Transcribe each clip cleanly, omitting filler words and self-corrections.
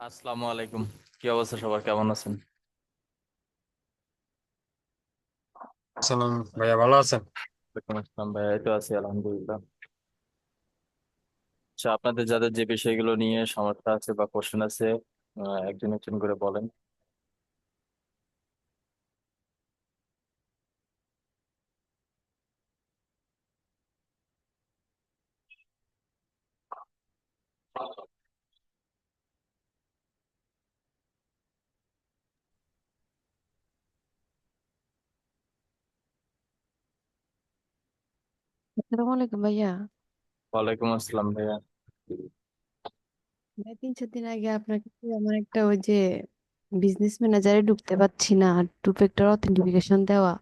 আসসালামু আলাইকুম। কি অবস্থা, সবার কেমন আছেন? সালাম ভাইয়া, ভালো আছেন? ওয়ালাইকুম আসসালাম ভাই, এই তো আছি আলহামদুলিল্লাহ। আচ্ছা, আপনাদের যাদের যে বিষয়গুলো নিয়ে সমস্যা আছে বা কোশ্চেন আছে, একজন একজন করে বলেন। আসসালামু আলাইকুম ভাইয়া। ওয়ালাইকুম আসসালাম ভাইয়া। ভাই 3-4 দিন আগে আপনার কাছে আমার একটা ওই যে বিজনেস ম্যানেজারে ঢুকতে পারছি না, টু ফ্যাক্টর অথেন্টিফিকেশন দেওয়া,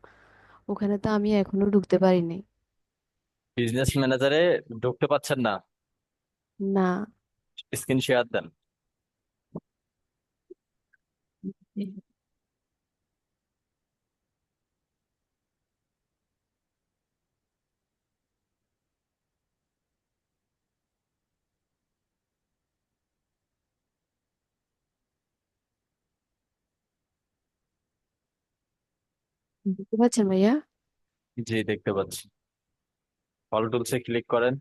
ওখানে তো আমি এখনো ঢুকতে পারিনি। বিজনেস ম্যানেজারে ঢুকতে পাচ্ছেন না? না। স্ক্রিন শেয়ার দেন। বুঝতে পারছেন ভাইয়া? জি, দেখতে পাচ্ছি। অল টুলসে ক্লিক করেন।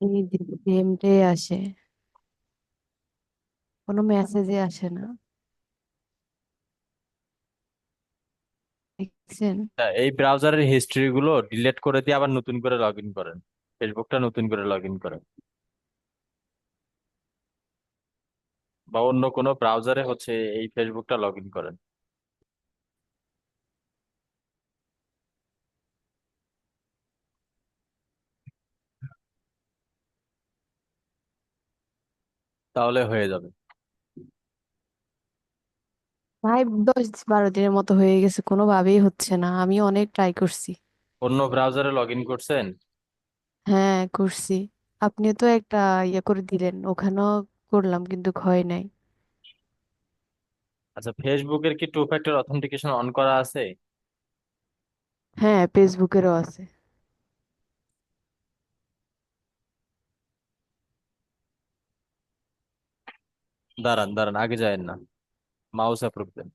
এই ডিএমটে আসে, কোনো মেসেজে আসে না, দেখছেন? এই ব্রাউজারের হিস্ট্রি গুলো ডিলিট করে দিয়ে আবার নতুন করে লগ ইন করেন। ফেসবুকটা নতুন করে লগ ইন করেন, বা অন্য কোনো ব্রাউজারে হচ্ছে এই ফেসবুকটা লগ ইন করেন। তাহলে হয়ে যাবে। ভাই 10-12 দিনের মতো হয়ে গেছে, কোনোভাবেই হচ্ছে না, আমি অনেক ট্রাই করছি। অন্য ব্রাউজারে লগ ইন করছেন? হ্যাঁ করছি, আপনিও তো একটা ইয়ে করে দিলেন, ওখানেও করলাম কিন্তু হয় নাই। আচ্ছা, ফেসবুকের কি টু ফ্যাক্টর অথেন্টিকেশন অন করা আছে? হ্যাঁ ফেসবুকেরও আছে। দাঁড়ান দাঁড়ান, আগে যায়েন না, মাউস অ্যাপ্রুভ দেন।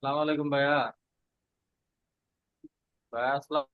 আসসালামু আলাইকুম ভাইয়া। ভাইয়া আসসালাম।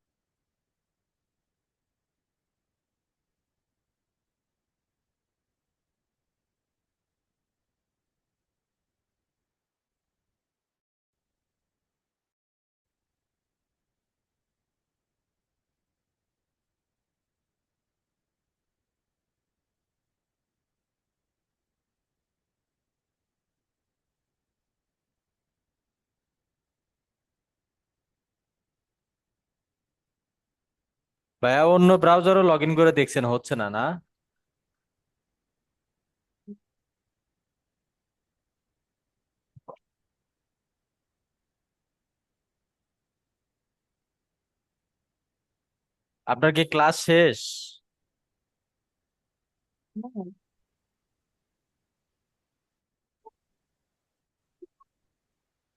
ভাইয়া, অন্য ব্রাউজারও লগ ইন করে দেখছেন, হচ্ছে না না? আপনার কি ক্লাস শেষ? হ্যাঁ।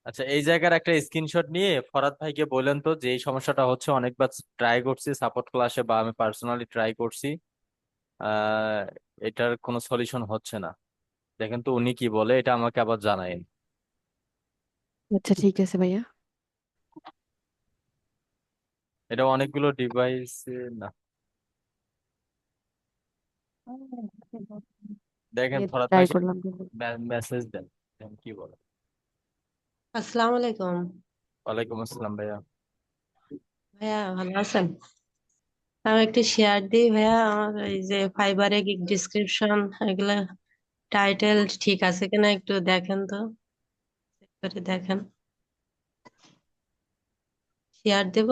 আচ্ছা, এই জায়গার একটা স্ক্রিনশট নিয়ে ফরাদ ভাইকে বলেন তো, যে এই সমস্যাটা হচ্ছে, অনেকবার ট্রাই করছি সাপোর্ট ক্লাসে বা আমি পার্সোনালি ট্রাই করছি, আহ এটার কোনো সলিউশন হচ্ছে না। দেখেন তো উনি কি বলে, এটা আমাকে আবার জানায়েন। আচ্ছা ঠিক আছে ভাইয়া। এটা অনেকগুলো ডিভাইস না। দেখেন ফরাদ ট্রাই ভাইকে করলাম কিন্তু। মেসেজ দেন, দেখেন কি বলে। আসসালামু আলাইকুম। ওয়ালাইকুম আসসালাম ভাইয়া। ভাইয়া ভালো আছেন? আমি একটু শেয়ার দিই ভাইয়া, আমার এই যে ফাইবারে গিগ ডিসক্রিপশন এগুলা টাইটেল ঠিক আছে কিনা একটু দেখেন তো, চেক করে দেখেন। শেয়ার দেব।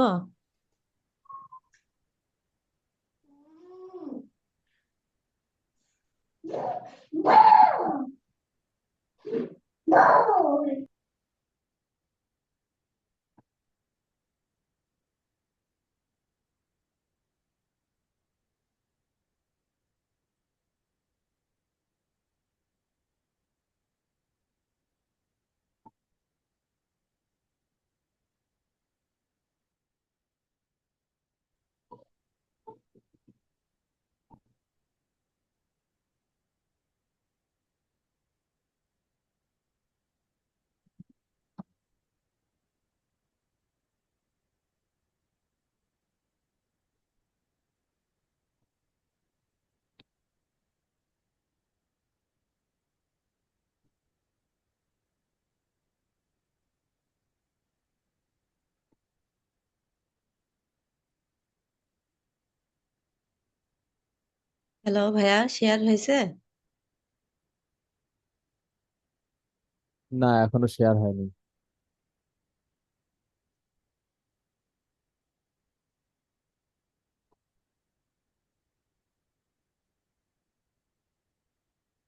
হ্যালো ভাইয়া, শেয়ার হয়েছে? না, এখনো শেয়ার হয়নি।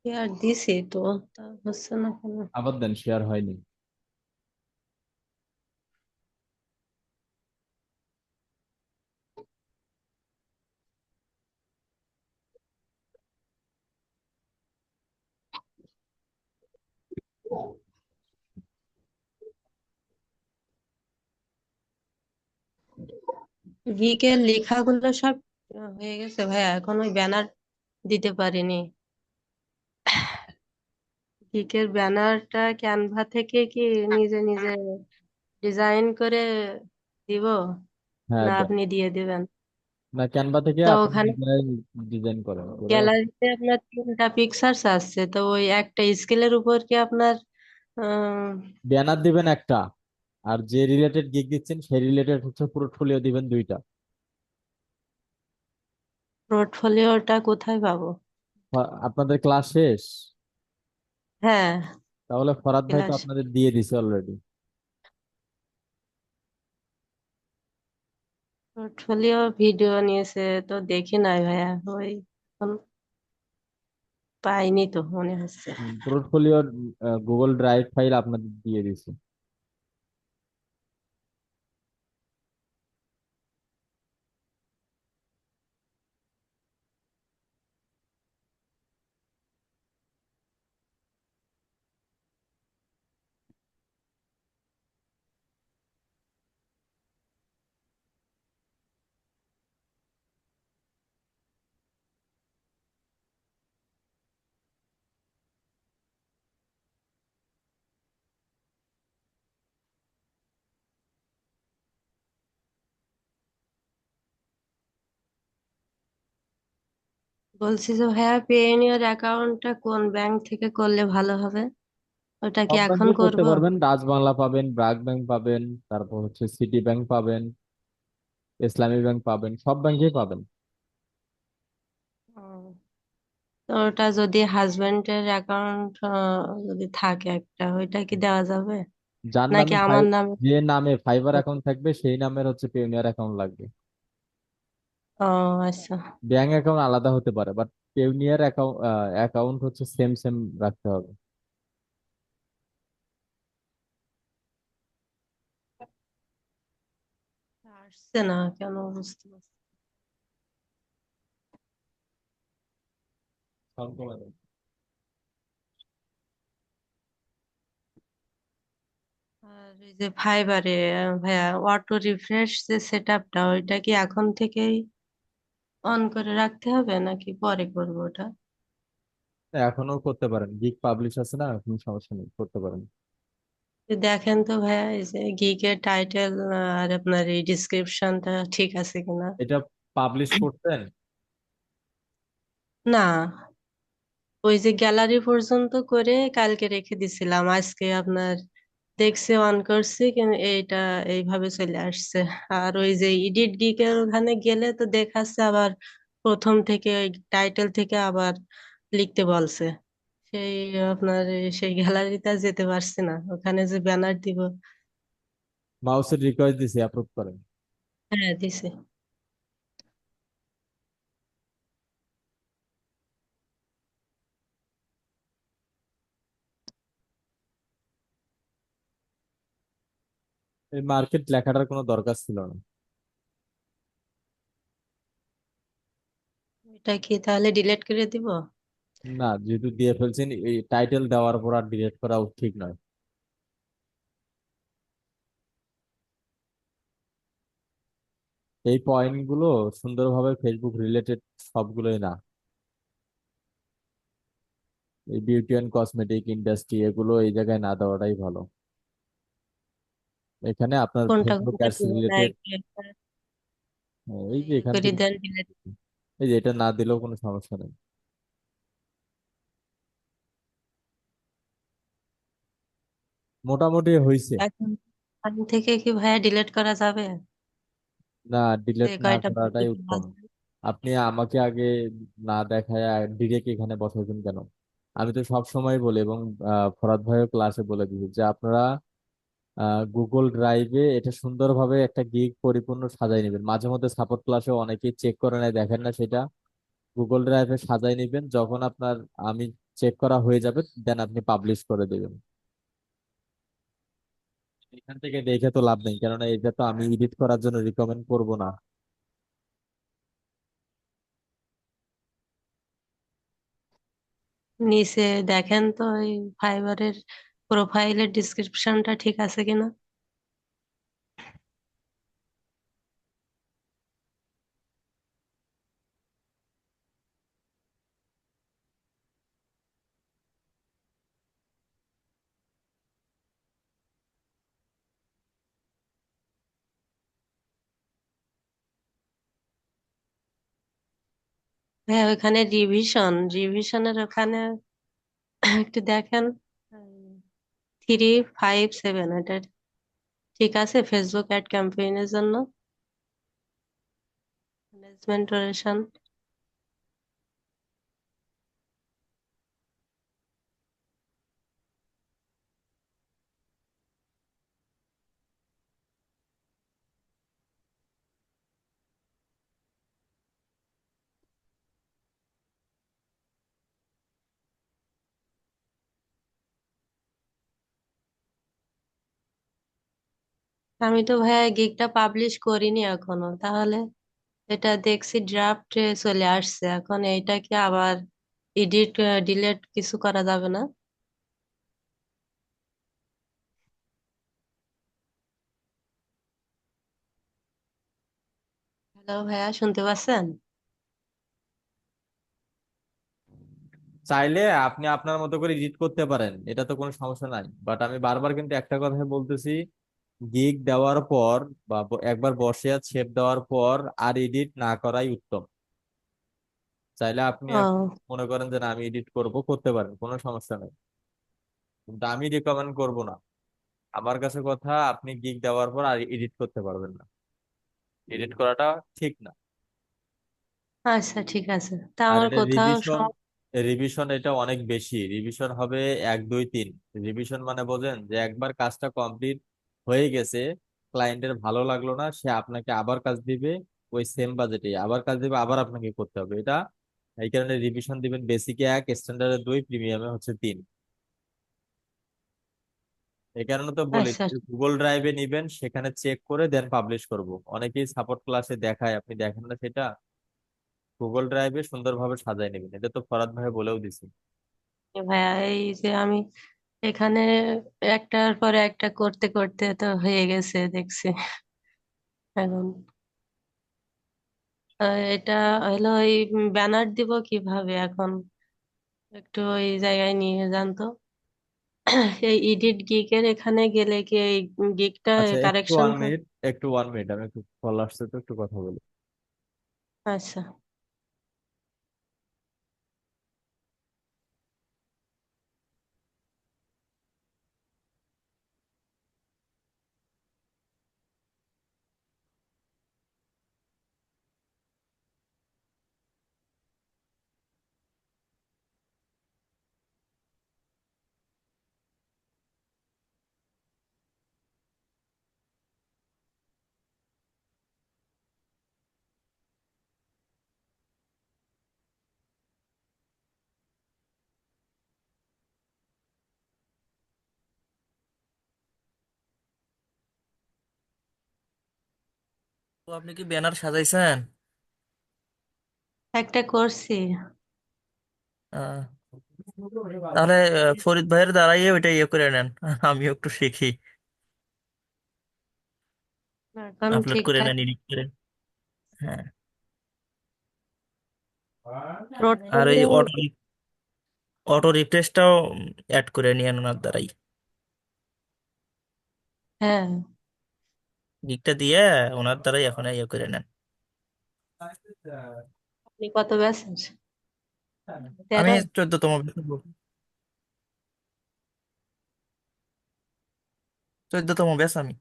শেয়ার দিছি তো, তা হচ্ছে না কেন? আবার দেন, শেয়ার হয়নি। গিকের লেখাগুলো সব হয়ে গেছে ভাইয়া, এখন ওই ব্যানার দিতে পারিনি। গিকের ব্যানারটা ক্যানভা থেকে কি নিজে নিজে ডিজাইন করে দিব, হ্যাঁ, না দেন। আপনি দিয়ে দিবেন? না, ক্যানভা থেকে তো আপনি ওখানে নিজেরাই ডিজাইন করেন করে। গ্যালারিতে আপনার 3টা পিকচার্স আছে, তো ওই একটা স্কেলের উপর কি আপনার ব্যানার দিবেন একটা, আর যে রিলেটেড গিগ দিচ্ছেন সেই রিলেটেড হচ্ছে পোর্টফোলিও দিবেন দুইটা। পোর্টফোলিওটা কোথায় পাবো? আপনাদের ক্লাস শেষ? হ্যাঁ, তাহলে ফরাদ ভাই তো ক্লাস। আপনাদের দিয়ে দিছে অলরেডি। পোর্টফোলিও ভিডিও নিয়েছে তো দেখি নাই ভাইয়া, ওই এখন পাইনি তো মনে হচ্ছে। পোর্টফোলিওর গুগল ড্রাইভ ফাইল আপনাদের দিয়ে দিছে। বলছি যে ভাইয়া, পেইনিয়ার অ্যাকাউন্টটা কোন ব্যাংক থেকে করলে ভালো হবে? ওটা কি সব এখন ব্যাংকে করতে করব? পারবেন, রাজ বাংলা পাবেন, ব্র্যাক ব্যাংক পাবেন, তারপর হচ্ছে সিটি ব্যাংক পাবেন, ইসলামী ব্যাংক পাবেন, সব ব্যাংকেই পাবেন। ও, তো ওটা যদি হাজবেন্ডের অ্যাকাউন্ট যদি থাকে একটা, ওইটা কি দেওয়া যাবে যার নাকি নামে আমার নামে? যে নামে ফাইবার অ্যাকাউন্ট থাকবে সেই নামের হচ্ছে পেওনিয়ার অ্যাকাউন্ট লাগবে। ও আচ্ছা। ব্যাংক অ্যাকাউন্ট আলাদা হতে পারে, বাট পেওনিয়ার অ্যাকাউন্ট অ্যাকাউন্ট হচ্ছে সেম সেম রাখতে হবে। আসছে না কেন, বুঝতে পারছি না। আর এই যে ফাইবারে ভাইয়া, অটো রিফ্রেশ যে সেটআপটা, ওইটা কি এখন থেকেই অন করে রাখতে হবে নাকি পরে করবো ওটা? এখনো করতে পারেন, গিগ পাবলিশ আছে না, কোনো সমস্যা নেই, করতে পারেন। দেখেন তো ভাইয়া, এই যে গিকের টাইটেল আর আপনার এই ডিসক্রিপশনটা ঠিক আছে কিনা। এটা পাবলিশ করতেন? না, ওই যে গ্যালারি পর্যন্ত করে কালকে রেখে দিছিলাম, আজকে আপনার দেখছি অন করছি, কিন্তু এইটা এইভাবে চলে আসছে। আর ওই যে এডিট গিকের ওখানে গেলে তো দেখাচ্ছে আবার প্রথম থেকে, ওই টাইটেল থেকে আবার লিখতে বলছে। সেই আপনার সেই গ্যালারিতে যেতে পারছি না, ওখানে যে ব্যানার দিব। মাউসের রিকোয়েস্ট দিছি, অ্যাপ্রুভ করেন। হ্যাঁ দিছে। এই মার্কেট লেখাটার কোনো দরকার ছিল না। এটা কি তাহলে ডিলিট করে দিব? না, যেহেতু দিয়ে ফেলছেন, এই টাইটেল দেওয়ার পর আর ডিলিট করা ঠিক নয়। এই পয়েন্ট গুলো সুন্দরভাবে ফেসবুক রিলেটেড সবগুলোই না, এই বিউটি অ্যান্ড কসমেটিক ইন্ডাস্ট্রি এগুলো এই জায়গায় না দেওয়াটাই ভালো। এখানে আপনার কোনটা ফেসবুক কোনটা অ্যাডস দিব না, রিলেটেড, একটা এই যে এখান করে থেকে, দেন ডিলিট। এই যে এটা না দিলেও কোনো সমস্যা নেই। মোটামুটি হয়েছে। এখন এখন থেকে কি ভাইয়া ডিলিট করা যাবে? না, যে ডিলিট না কয়টা করাটাই পর্যন্ত উত্তম। আছে? আপনি আমাকে আগে না দেখায় ডিরেক্ট এখানে বসাইছেন কেন? আমি তো সব সময় বলি, এবং ফরাদ ভাইও ক্লাসে বলে দিয়েছি যে আপনারা গুগল ড্রাইভে এটা সুন্দরভাবে একটা গিগ পরিপূর্ণ সাজাই নেবেন। মাঝে মধ্যে সাপোর্ট ক্লাসে অনেকেই চেক করে নেয়, দেখেন না সেটা। গুগল ড্রাইভে সাজাই নেবেন, যখন আপনার আমি চেক করা হয়ে যাবে দেন আপনি পাবলিশ করে দেবেন। এখান থেকে দেখে তো লাভ নেই, কেননা এটা তো আমি এডিট করার জন্য রিকমেন্ড করব না। নিচে দেখেন তো এই ফাইবারের প্রোফাইলের ডিসক্রিপশনটা ঠিক আছে কিনা। হ্যাঁ, ওখানে রিভিশনের ওখানে একটু দেখেন 357, এটা ঠিক আছে? ফেসবুক অ্যাড ক্যাম্পেইনের জন্য ম্যানেজমেন্ট রেশন। আমি তো ভাইয়া গিগটা পাবলিশ করিনি এখনো, তাহলে এটা দেখছি ড্রাফটে চলে আসছে, এখন এইটা কি আবার এডিট ডিলেট কিছু করা যাবে না? হ্যালো ভাইয়া, শুনতে পাচ্ছেন? চাইলে আপনি আপনার মতো করে এডিট করতে পারেন, এটা তো কোনো সমস্যা নাই। বাট আমি বারবার কিন্তু একটা কথা বলতেছি, গিগ দেওয়ার পর বা একবার বসে ছেপ দেওয়ার পর আর এডিট না করাই উত্তম। চাইলে আপনি এখন ও মনে করেন যে না আমি এডিট করব, করতে পারেন, কোনো সমস্যা নেই। কিন্তু আমি রেকমেন্ড করব না। আমার কাছে কথা, আপনি গিগ দেওয়ার পর আর এডিট করতে পারবেন না, এডিট করাটা ঠিক না। আচ্ছা, ঠিক আছে, তা আর আমার এটা কোথাও রিভিশন, রিভিশন এটা অনেক বেশি। রিভিশন হবে 1 2 3। রিভিশন মানে বোঝেন যে একবার কাজটা কমপ্লিট হয়ে গেছে, ক্লায়েন্টের ভালো লাগলো না, সে আপনাকে আবার কাজ দিবে, ওই সেম বাজেটে আবার কাজ দিবে, আবার আপনাকে করতে হবে এটা। এই কারণে রিভিশন দিবেন বেসিকে 1, স্ট্যান্ডার্ডে 2, প্রিমিয়ামে হচ্ছে 3। এই কারণে তো বলি আচ্ছা, গুগল ড্রাইভে নিবেন, সেখানে চেক করে দেন পাবলিশ করব। অনেকেই সাপোর্ট ক্লাসে দেখায়, আপনি দেখেন না সেটা। গুগল ড্রাইভে সুন্দরভাবে সাজায় নেবেন, এটা তো ফরাদ ভাই বলেও দিছি। ভাইয়া এই যে আমি এখানে একটার পর একটা করতে করতে তো হয়ে গেছে দেখছি এখন। এটা হলো ওই ব্যানার দিব কিভাবে এখন, একটু ওই জায়গায় নিয়ে যান তো। এই ইডিট গিগের এখানে গেলে কি এই গিগটা আচ্ছা, একটু কারেকশন? 1 মিনিট, একটু 1 মিনিট, আমি একটু কল আসছে তো একটু কথা বলি। আচ্ছা। তো আপনি কি ব্যানার সাজাইছেন? একটা করছি। আহ, তাহলে ফরিদ ভাইয়ের দ্বারাই ওইটা ইয়ে করে নেন। আমিও একটু শিখি। এখন আপলোড করে ঠিকঠাক নেন, এডিট করে। হ্যাঁ। আর রোটারি। এই অটো রিফ্রেশটাও অ্যাড করে নিয়েন ওনার দ্বারাই। হ্যাঁ, লিnkটা দিয়ে ওনার দ্বারাই এখন ইয়ে করে নেন। আপনি কত বেচেন? আমি 13? 14তম, 14তম ব্যাচ আমি।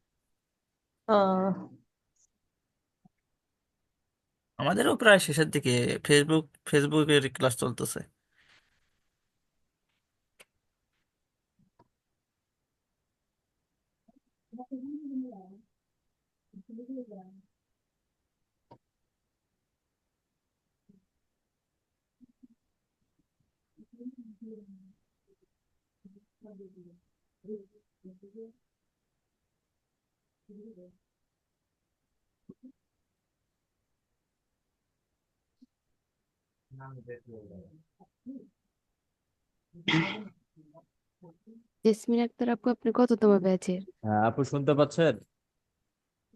ও আমাদেরও প্রায় শেষের দিকে। ফেসবুকের ক্লাস চলতেছে। জেসমিন আক্তার আপু, আপনি কততম ব্যাচের? হ্যাঁ আপু, শুনতে পাচ্ছেন?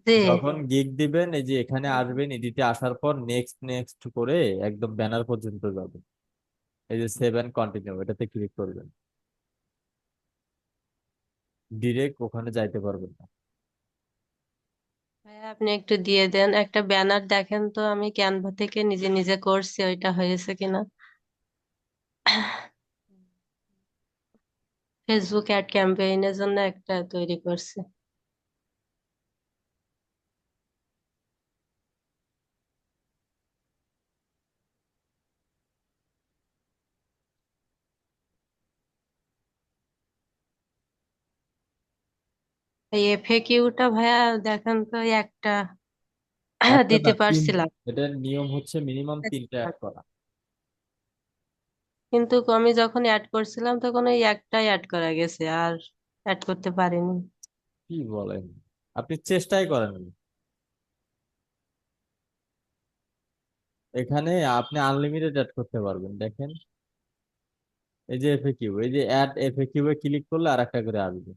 জি। যখন গিগ দিবেন, এই যে এখানে আসবেন, এডিটে আসার পর নেক্সট নেক্সট করে একদম ব্যানার পর্যন্ত যাবেন। এই যে 7 কন্টিনিউ, এটাতে ক্লিক করবেন, ডিরেক্ট ওখানে যাইতে পারবেন না। ভাইয়া আপনি একটু দিয়ে দেন একটা ব্যানার, দেখেন তো আমি ক্যানভা থেকে নিজে নিজে করছি ওইটা হয়েছে কিনা। ফেসবুক অ্যাড ক্যাম্পেইনের জন্য একটা তৈরি করছি। এই এফএকিউটা ভাইয়া দেখেন তো একটা একটা দিতে না, তিন। পারছিলাম। এটার নিয়ম হচ্ছে মিনিমাম 3টা অ্যাড করা। কিন্তু আমি যখন অ্যাড করছিলাম তখন ওই একটাই অ্যাড করা গেছে, আর অ্যাড করতে পারিনি। কি বলেন? আপনি চেষ্টাই করেন। এখানে আপনি আনলিমিটেড অ্যাড করতে পারবেন, দেখেন। এই যে এফএকিউ, এই যে অ্যাড এফএকিউ এ ক্লিক করলে আর একটা করে আসবে।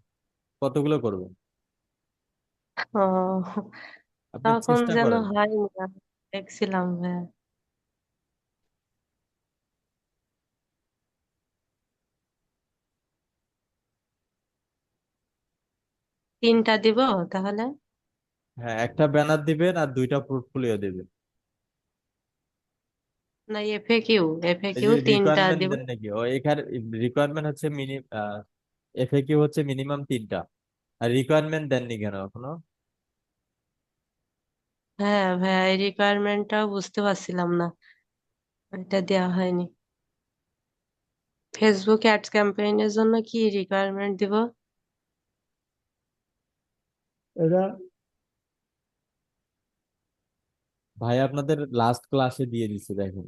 কতগুলো করবেন? ও, আপনি তখন চেষ্টা যেন করেন। হয়নি, আমি দেখছিলাম ভাইয়া। 3টা দিব তাহলে? হ্যাঁ, একটা ব্যানার দিবেন আর 2টা পোর্টফোলিও দিবেন। না, এফএকিউ এই এফএকিউ যে 3টা রিকোয়ারমেন্ট দিব। দেন নাকি, ও এখানে রিকোয়ারমেন্ট হচ্ছে এফএকিউ হচ্ছে মিনিমাম 3টা। আর রিকোয়ারমেন্ট দেননি কেন এখনো? হ্যাঁ ভাইয়া, এই রিকোয়ারমেন্টটাও বুঝতে পারছিলাম না, এটা দেওয়া হয়নি। ফেসবুক অ্যাডস ক্যাম্পেইনের জন্য কি রিকোয়ারমেন্ট দিব? এটা ভাই আপনাদের লাস্ট ক্লাসে দিয়ে দিচ্ছে, দেখেন।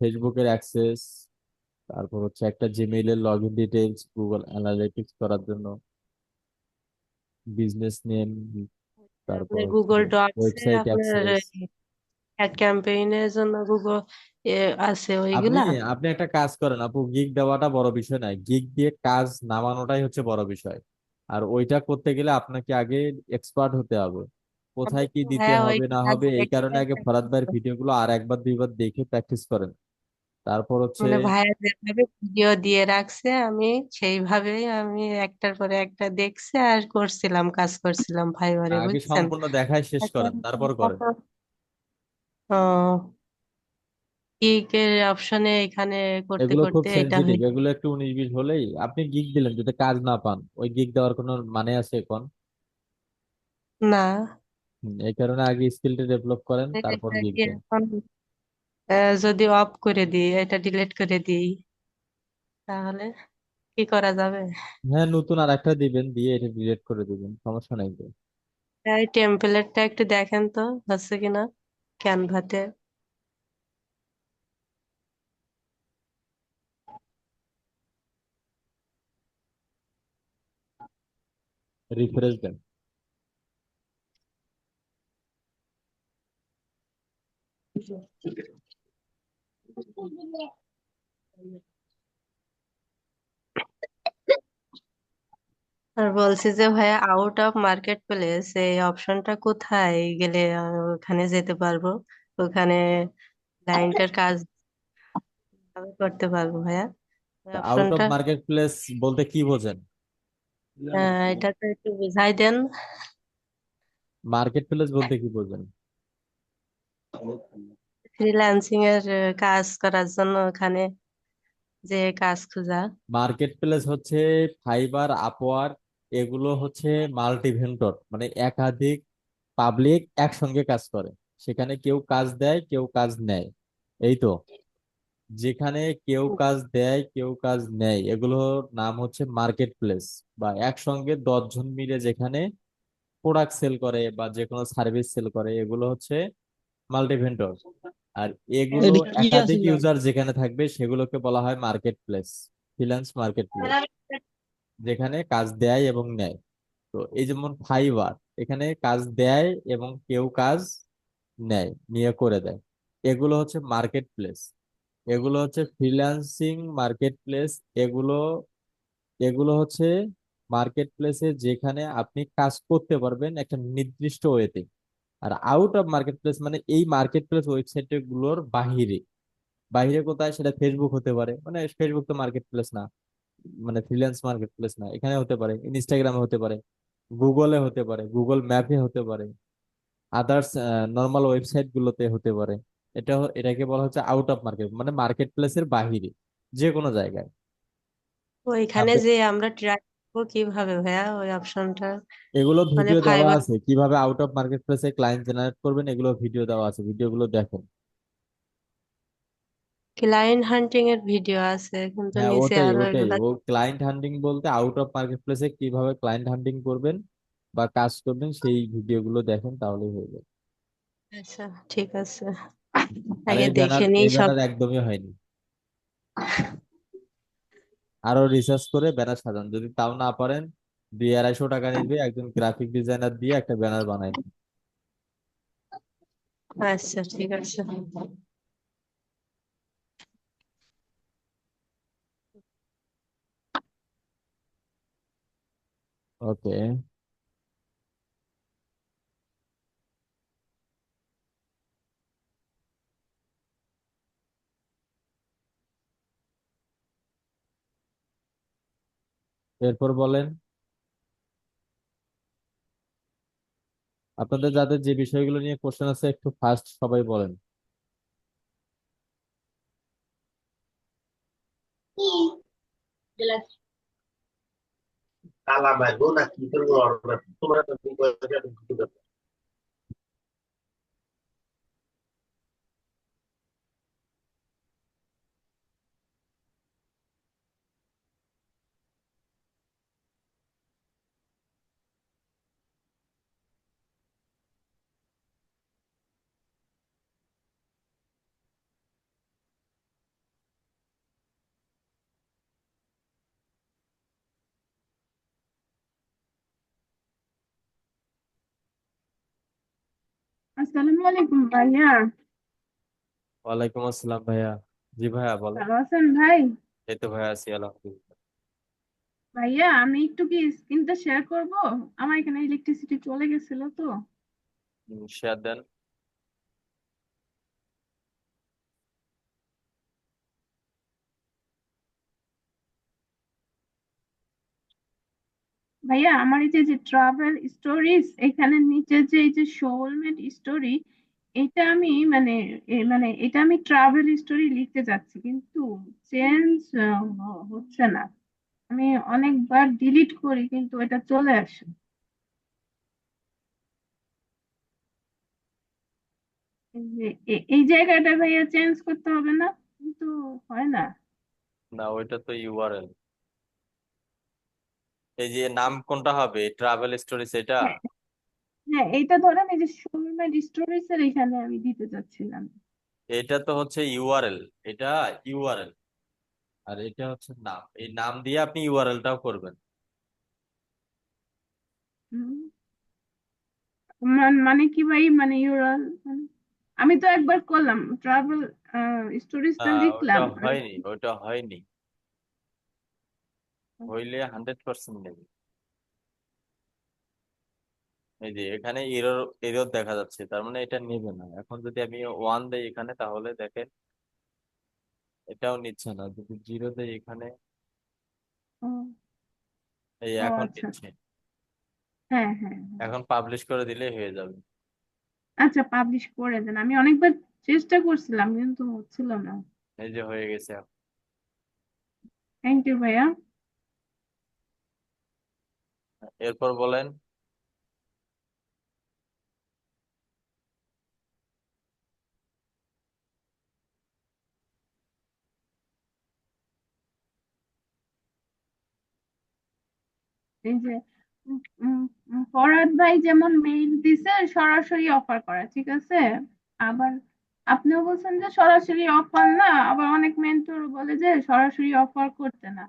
ফেসবুকের অ্যাক্সেস, তারপর হচ্ছে একটা জিমেইলের log in details, Google analytics করার জন্য, বিজনেস নেম, তারপর আপনার হচ্ছে গুগল ডটস এ ওয়েবসাইট আপনার অ্যাক্সেস। অ্যাড ক্যাম্পেইনের জন্য গুগল আছে আপনি ওইগুলা? আপনি একটা কাজ করেন আপু, গিগ দেওয়াটা বড় বিষয় নয়, গিগ দিয়ে কাজ নামানোটাই হচ্ছে বড় বিষয়। আর ওইটা করতে গেলে আপনাকে আগে এক্সপার্ট হতে হবে, আমি কোথায় কি তো দিতে ভাইয়া ওই হবে না হবে। এই কারণে আগে এক্সপার্ট, ফরাদ ভাইয়ের ভিডিওগুলো আর একবার দুইবার দেখে প্র্যাকটিস করেন। তারপর হচ্ছে মানে ভাইয়া যেভাবে ভিডিও দিয়ে রাখছে আমি সেইভাবেই আমি একটার পরে একটা দেখছি আর করছিলাম, কাজ করছিলাম ফাইবারে, আগে বুঝছেন? সম্পূর্ণ দেখাই শেষ এখন করেন, তারপর করেন। ও, কিকের অপশনে এখানে করতে এগুলো খুব করতে এটা সেনসিটিভ, হয়ে এগুলো একটু 19-20 হলেই আপনি গিগ দিলেন, যদি কাজ না পান ওই গিগ দেওয়ার কোনো মানে আছে এখন? না। এই কারণে আগে স্কিলটা ডেভেলপ করেন, তারপর এটা গিগ কি দেন। এখন যদি অফ করে দিই, এটা ডিলিট করে দিই, তাহলে কি করা যাবে? হ্যাঁ, নতুন আর একটা দিবেন, দিয়ে এটা ডিলিট করে দিবেন, সমস্যা নাই তো। এই টেমপ্লেটটা একটু দেখেন তো হচ্ছে কিনা ক্যানভাতে। রিফ্রেশ দেন। আর বলছি যে ভাইয়া, আউট অফ মার্কেট প্লেস এই অপশনটা কোথায় গেলে ওখানে যেতে পারবো? ওখানে ক্লায়েন্টের কাজ কিভাবে করতে পারবো ভাইয়া ওই আউট অফ অপশনটা? মার্কেট প্লেস বলতে কি বোঝেন? এটা তো একটু বুঝাই দেন। মার্কেট প্লেস বলতে কি বোঝেন? ফ্রিল্যান্সিং এর কাজ করার জন্য ওখানে যে কাজ খোঁজা। মার্কেট প্লেস হচ্ছে ফাইবার, আপওয়ার্ক, এগুলো হচ্ছে মাল্টি ভেন্ডর, মানে একাধিক পাবলিক একসঙ্গে কাজ করে। সেখানে কেউ কাজ দেয় কেউ কাজ নেয়, এই তো। যেখানে কেউ কাজ দেয় কেউ কাজ নেয় এগুলোর নাম হচ্ছে মার্কেট প্লেস। বা একসঙ্গে 10 জন মিলে যেখানে প্রোডাক্ট সেল করে বা যে কোনো সার্ভিস সেল করে এগুলো হচ্ছে মাল্টি ভেন্ডর। আর এগুলো এটা কি একাধিক আছিল? ইউজার যেখানে থাকবে সেগুলোকে বলা হয় market place, freelance market place, যেখানে কাজ দেয় এবং নেয়। তো এই যেমন ফাইবার, এখানে কাজ দেয় এবং কেউ কাজ নেয়, নিয়ে করে দেয়। এগুলো হচ্ছে মার্কেট প্লেস, এগুলো হচ্ছে ফ্রিল্যান্সিং মার্কেট প্লেস। এগুলো এগুলো হচ্ছে মার্কেট প্লেসে যেখানে আপনি কাজ করতে পারবেন একটা নির্দিষ্ট ওয়েতে। আর আউট অফ মার্কেট প্লেস মানে এই মার্কেট প্লেস ওয়েবসাইট গুলোর বাহিরে। বাহিরে কোথায়? সেটা ফেসবুক হতে পারে, মানে ফেসবুক তো মার্কেট প্লেস না, মানে ফ্রিল্যান্স মার্কেট প্লেস না। এখানে হতে পারে ইনস্টাগ্রামে, হতে পারে গুগলে, হতে পারে গুগল ম্যাপে, হতে পারে আদার্স নর্মাল ওয়েবসাইট গুলোতে হতে পারে। এটাকে বলা হচ্ছে আউট অফ মার্কেট, মানে মার্কেট প্লেসের বাহিরে যে কোনো জায়গায়। তো এখানে আপনি যে আমরা ট্রাই করবো কিভাবে ভাইয়া ওই অপশনটা? এগুলো মানে ভিডিও দেওয়া ফাইবার আছে কিভাবে আউট অফ মার্কেট প্লেসে ক্লায়েন্ট জেনারেট করবেন, এগুলো ভিডিও দেওয়া আছে, ভিডিওগুলো দেখেন। ক্লায়েন্ট হান্টিং এর ভিডিও আছে, কিন্তু হ্যাঁ, নিচে ওটাই আরো ওটাই এগুলা। ও ক্লায়েন্ট হান্টিং বলতে আউট অফ মার্কেট প্লেসে কিভাবে ক্লায়েন্ট হান্টিং করবেন বা কাজ করবেন সেই ভিডিওগুলো দেখেন তাহলেই হয়ে যাবে। আচ্ছা, ঠিক আছে, আর আগে এই ব্যানার দেখে নিই এই সব। ব্যানার একদমই হয়নি। আরো রিসার্চ করে ব্যানার সাজান, যদি তাও না পারেন 200-250 টাকা নিবে, একজন গ্রাফিক ডিজাইনার দিয়ে একটা ব্যানার বানাই দিন। আচ্ছা, ঠিক আছে। ওকে। এরপর বলেন, আপনাদের যাদের যে বিষয়গুলো নিয়ে কোশ্চেন আছে একটু ফাস্ট সবাই বলেন। আসসালামু আলাইকুম ভাইয়া। ওয়ালাইকুম আসসালাম ভাইয়া। জি ভাইয়া বলেন। ভালো আছেন ভাই? এই তো ভাইয়া আছি আলহামদুলিল্লাহ। ভাইয়া আমি একটু কি স্ক্রিনটা শেয়ার করব? আমার এখানে ইলেকট্রিসিটি চলে গেছিল তো। শেয়ার দেন। ভাইয়া আমার এই যে ট্রাভেল স্টোরিজ, এখানে নিচে যে এই যে সোলমেট স্টোরি, এটা আমি মানে মানে এটা আমি ট্রাভেল স্টোরি লিখতে যাচ্ছি, কিন্তু চেঞ্জ হচ্ছে না। আমি অনেকবার ডিলিট করি কিন্তু এটা চলে আসে। এই যে এই জায়গাটা ভাইয়া চেঞ্জ করতে হবে না? কিন্তু হয় না। না, ওইটা তো ইউআরএল। এই যে নাম কোনটা হবে, ট্রাভেল স্টোরিজ এটা? হ্যাঁ, হ্যাঁ, এইটা ধরেন এই যে সুরমা স্টোরিজ এর এখানে আমি দিতে চাচ্ছিলাম। এটা তো হচ্ছে ইউআরএল, এটা ইউআরএল। আর এটা হচ্ছে নাম, এই নাম দিয়ে আপনি ইউআরএলটাও করবেন। হুম, মানে কি ভাই, মানে ইউরাল মানে আমি তো একবার করলাম ট্রাভেল স্টোরিজটা ওটা লিখলাম আর হয়নি, ওটা হয়নি। হইলে 100% নেবে। এই যে এখানে এরর এরর দেখা যাচ্ছে, তার মানে এটা নেবে না। এখন যদি আমি 1 দেই এখানে তাহলে দেখেন এটাও নিচ্ছে না, যদি 0 দেই এখানে, ও, এই ও এখন আচ্ছা, নিচ্ছে। হ্যাঁ, হ্যাঁ, হ্যাঁ। এখন পাবলিশ করে দিলেই হয়ে যাবে। আচ্ছা, পাবলিশ করে দেন, আমি অনেকবার চেষ্টা করছিলাম কিন্তু হচ্ছিল না। এই যে হয়ে গেছে। থ্যাংক ইউ ভাইয়া। এরপর বলেন। এই যে উম, উম, ফরহাদ ভাই যেমন মেইল দিছে সরাসরি অফার করা, ঠিক আছে। আবার আপনিও বলছেন যে সরাসরি অফার না, আবার অনেক মেন্টর বলে যে সরাসরি অফার করতে না।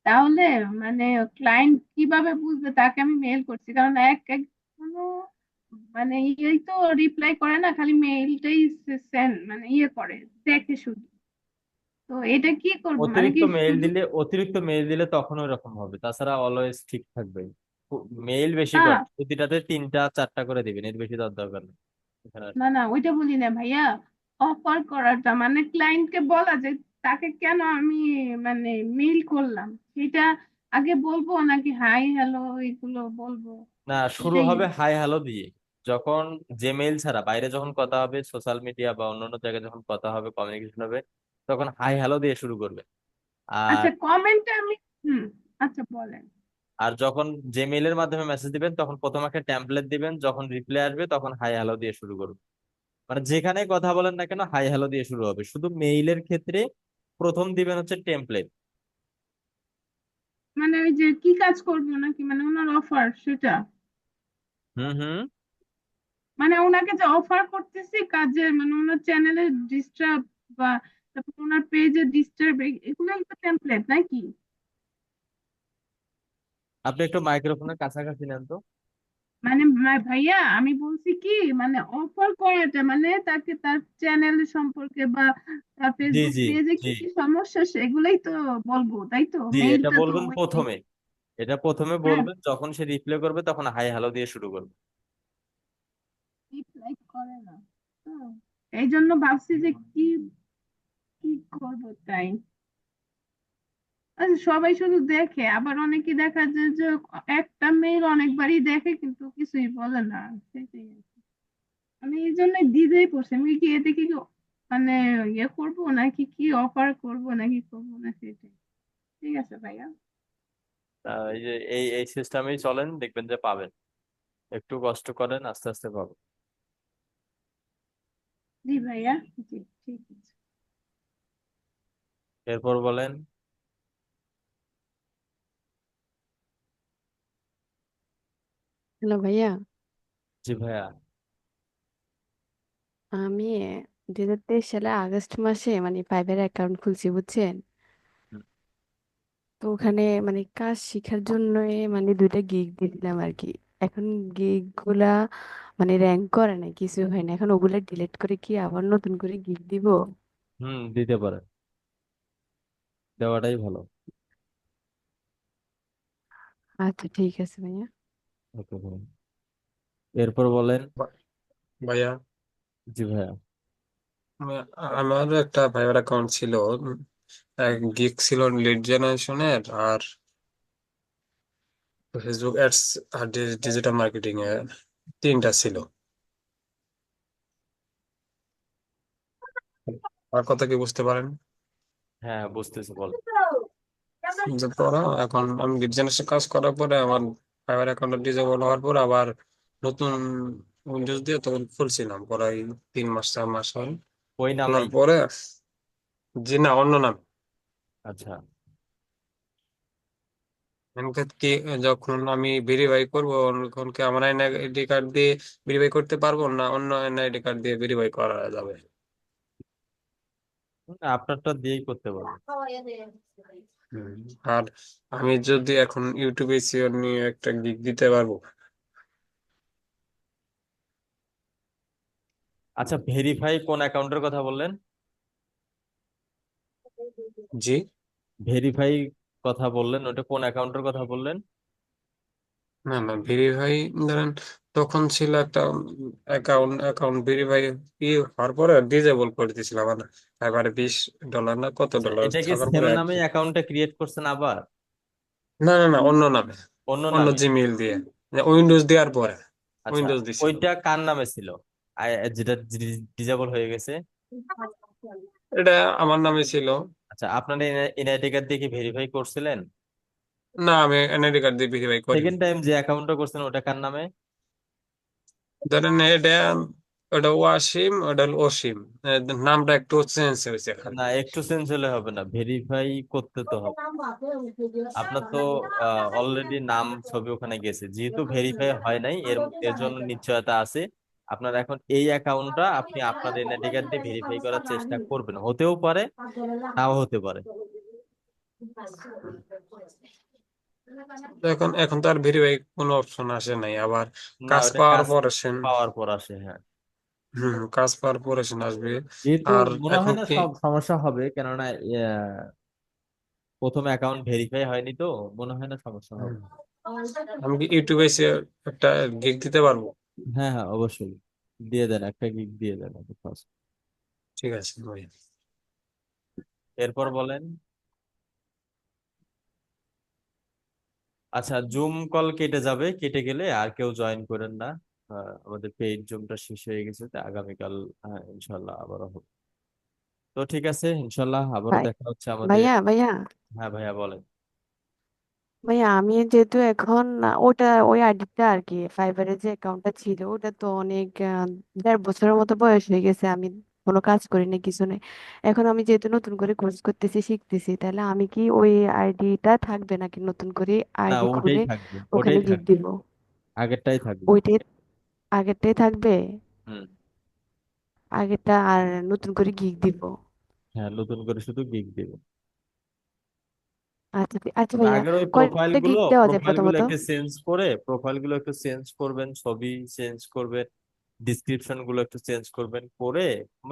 তাহলে মানে ক্লায়েন্ট কিভাবে বুঝবে তাকে আমি মেইল করছি? কারণ এক এক কোনো মানে ইয়েই তো রিপ্লাই করে না, খালি মেইলটাই সেন্ড মানে ইয়ে করে, দেখে শুধু। তো এটা কি করব, মানে কি শুধু? অতিরিক্ত মেইল দিলে তখন ওই রকম হবে, তাছাড়া অলওয়েজ ঠিক থাকবে। মেইল বেশি না করে প্রতিটাতে 3টা 4টা করে দিবেন, এর বেশি দেওয়ার দরকার নেই এখানে আর না কি। না ওইটা বলি না ভাইয়া। অফার করাটা মানে ক্লায়েন্টকে বলা যে তাকে কেন আমি মানে মেইল করলাম, সেটা আগে বলবো নাকি হাই হ্যালো এগুলো বলবো? না, শুরু এটাই হবে হাই হ্যালো দিয়ে। যখন জিমেইল ছাড়া বাইরে যখন কথা হবে, সোশ্যাল মিডিয়া বা অন্যান্য জায়গায় যখন কথা হবে, কমিউনিকেশন হবে, তখন হাই হ্যালো দিয়ে শুরু করবে। আর আচ্ছা কমেন্টে আমি হুম আচ্ছা বলেন। আর যখন জিমেইলের মাধ্যমে মেসেজ দিবেন, তখন প্রথম একটা টেমপ্লেট দিবেন, যখন রিপ্লাই আসবে তখন হাই হ্যালো দিয়ে শুরু করবে। মানে যেখানে কথা বলেন না কেন হাই হ্যালো দিয়ে শুরু হবে, শুধু মেইলের ক্ষেত্রে প্রথম দিবেন হচ্ছে টেমপ্লেট। মানে ওই যে কি কাজ করবো নাকি, মানে ওনার অফার সেটা? হুম হুম। মানে ওনাকে যে অফার করতেছি কাজের, মানে ওনার চ্যানেলে ডিস্টার্ব বা তারপর ওনার পেজে ডিস্টার্ব, এগুলোই তো টেমপ্লেট নাকি? আপনি একটু মাইক্রোফোনের কাছাকাছি নেন তো। মানে ভাইয়া আমি বলছি কি, মানে অফার করাটা মানে তাকে তার চ্যানেল সম্পর্কে বা তার জি ফেসবুক জি পেজে কি জি কি সমস্যা সেগুলোই তো বলবো, তাই তো? জি, এটা মেইলটা তো বলবেন ওই প্রথমে। এটা প্রথমে হ্যাঁ বলবেন, যখন সে রিপ্লাই করবে তখন হাই হ্যালো দিয়ে শুরু করবে। রিপ্লাই করে না তো, এই জন্য ভাবছি যে কি কি করবো তাই। আচ্ছা সবাই শুধু দেখে, আবার অনেকে দেখা যায় যে একটা মেইল অনেকবারই দেখে কিন্তু কিছুই বলে না, সেটাই আর কি। আমি এই জন্য দ্বিধায় পড়ছি, আমি কি এতে কি মানে ইয়ে করবো নাকি কি অফার করবো নাকি করবো না, সেটাই। ঠিক আছে ভাইয়া। এই যে এই এই সিস্টেমেই চলেন, দেখবেন যে পাবেন। একটু কষ্ট করেন, আস্তে আস্তে পাবেন। জি ভাইয়া, জি ঠিক আছে। এরপর বলেন। হ্যালো ভাইয়া, জি ভাইয়া। আমি 2023 সালে আগস্ট মাসে মানে ফাইবার অ্যাকাউন্ট খুলছি বুঝছেন। হুম, তো ওখানে মানে কাজ শেখার জন্য মানে 2টা গিগ দিয়েছিলাম আর কি। এখন গিগ গুলা মানে র্যাঙ্ক করে না, কিছু হয় না। এখন ওগুলা ডিলিট করে কি আবার নতুন করে গিগ দিব? দিতে পারেন, দেওয়াটাই ভালো। আচ্ছা ঠিক আছে ভাইয়া। ওকে ভাই। এরপর বলেন। ভাইয়া জি ভাইয়া। আমারও একটা ভাইবার অ্যাকাউন্ট ছিল। এক গিগ ছিল লিড জেনারেশনের, আর ফেসবুক অ্যাডস, আর ডিজিটাল মার্কেটিং এ 3টা ছিল। আর কথা কি বুঝতে পারেন? হ্যাঁ বুঝতেছি, বলেন। যে পড়া এখন আমি লিড জেনারেশন কাজ করার পরে আমার ফাইবার অ্যাকাউন্ট ডিজেবল হওয়ার পর আবার নতুন উইন্ডোজ দিয়ে তখন খুলছিলাম, প্রায় 3 মাস 4 মাস হয়। ওই খোলার নামেই। পরে জি না, অন্য নাম। আচ্ছা। এমনকি কি, যখন আমি ভেরিফাই করবো তখন কি আমার এনআইডি কার্ড দিয়ে ভেরিফাই করতে পারবো, না অন্য এনআইডি কার্ড দিয়ে ভেরিফাই করা যাবে? আপনারটা দিয়েই করতে পারবেন। হুম। আর আমি যদি এখন ইউটিউবে সিও নিয়ে একটা গিগ দিতে পারবো? আচ্ছা, ভেরিফাই কোন অ্যাকাউন্টের কথা বললেন? জি ভেরিফাই কথা বললেন, ওটা কোন অ্যাকাউন্টের কথা বললেন? না না, ভেরিফাই ধরেন তখন ছিল একটা অ্যাকাউন্ট, ভেরিফাই হওয়ার পরে ডিজেবল করে দিয়েছিলাম, মানে এবারে $20 না কত আচ্ছা, ডলার এটা কি থাকার সেম পরে নামে অ্যাকাউন্টটা ক্রিয়েট করছেন আবার? না না না, অন্য নামে, অন্য অন্য নামে? জিমেইল দিয়ে, উইন্ডোজ দেওয়ার পরে আচ্ছা, উইন্ডোজ দিছিল। ওইটা কার নামে ছিল? যেটা ডিজেবল হয়ে গেছে? এটা আমার নামে ছিল। আচ্ছা, আপনার এনআইডি কার্ড দিয়ে কি ভেরিফাই করছিলেন? না, আমি এনআইডি কার্ড দিয়ে ভেরিফাই করিনি। সেকেন্ড টাইম যে অ্যাকাউন্টটা করছেন ওটা কার নামে? ধরেন এটা ওটা ওয়াসিম, ওটা হলো অসীম। নামটা একটু চেঞ্জ হয়েছে খালি। না, একটু চেঞ্জ হলে হবে না, ভেরিফাই করতে তো হবে। আপনার তো অলরেডি নাম ছবি ওখানে গেছে, যেহেতু ভেরিফাই হয় নাই, এর এর জন্য নিশ্চয়তা আছে। আপনার এখন এই অ্যাকাউন্টটা আপনি আপনার এনআইডি কার্ড দিয়ে ভেরিফাই করার চেষ্টা করবেন, হতেও পারে নাও হতে পারে। তো এখন এখন তো আর ভেরিফাই কোনো অপশন আসে নাই, আবার না, কাজ ওটা পাওয়ার কাজ পর আসেন। পাওয়ার পর আসে, হ্যাঁ। কাজ পাওয়ার পর আসেন আসবে। যেহেতু আর মনে এখন হয় না কি, সব সমস্যা হবে, কেননা প্রথম অ্যাকাউন্ট ভেরিফাই হয়নি তো, মনে হয় না সমস্যা হবে। আমি কি ইউটিউবে এসে একটা গিগ দিতে পারবো? হ্যাঁ হ্যাঁ, অবশ্যই দিয়ে দেন, একটা গিগ দিয়ে দেন আপনি first। ঠিক আছে ভাই। এরপর বলেন। আচ্ছা, জুম কল কেটে যাবে, কেটে গেলে আর কেউ জয়েন করেন না। আমাদের পেইড জুমটা শেষ হয়ে গেছে, তো আগামীকাল ইনশাল্লাহ আবারও হবে। তো ঠিক আছে, ইনশাল্লাহ আবারও ভাই দেখা হচ্ছে আমাদের। ভাইয়া ভাইয়া হ্যাঁ ভাইয়া বলেন। ভাইয়া আমি যেহেতু এখন ওটা ওই আইডিটা আর কি ফাইবারের যে অ্যাকাউন্টটা ছিল ওটা তো অনেক 1.5 বছরের মতো বয়স হয়ে গেছে, আমি কোনো কাজ করি না, কিছু নেই। এখন আমি যেহেতু নতুন করে কোর্স করতেছি, শিখতেছি, তাহলে আমি কি ওই আইডিটা থাকবে নাকি নতুন করে না, আইডি ওটাই খুলে থাকবে, ওখানে ওটাই গিগ থাকবে, দিব? আগেরটাই থাকবে। ওইটাই আগেরটাই থাকবে? হুম। আগেরটা আর নতুন করে গিগ দিব? হ্যাঁ, নতুন করে শুধু গিগ দেবে। আচ্ছা আচ্ছা তবে ভাইয়া, আগের ওই কয়টা গিগ দেওয়া যায় প্রোফাইল গুলো প্রথমত? একটু চেঞ্জ করে, প্রোফাইল গুলো একটু চেঞ্জ করবেন, ছবি চেঞ্জ করবেন, ডিসক্রিপশন গুলো একটু চেঞ্জ করবেন করে, মানে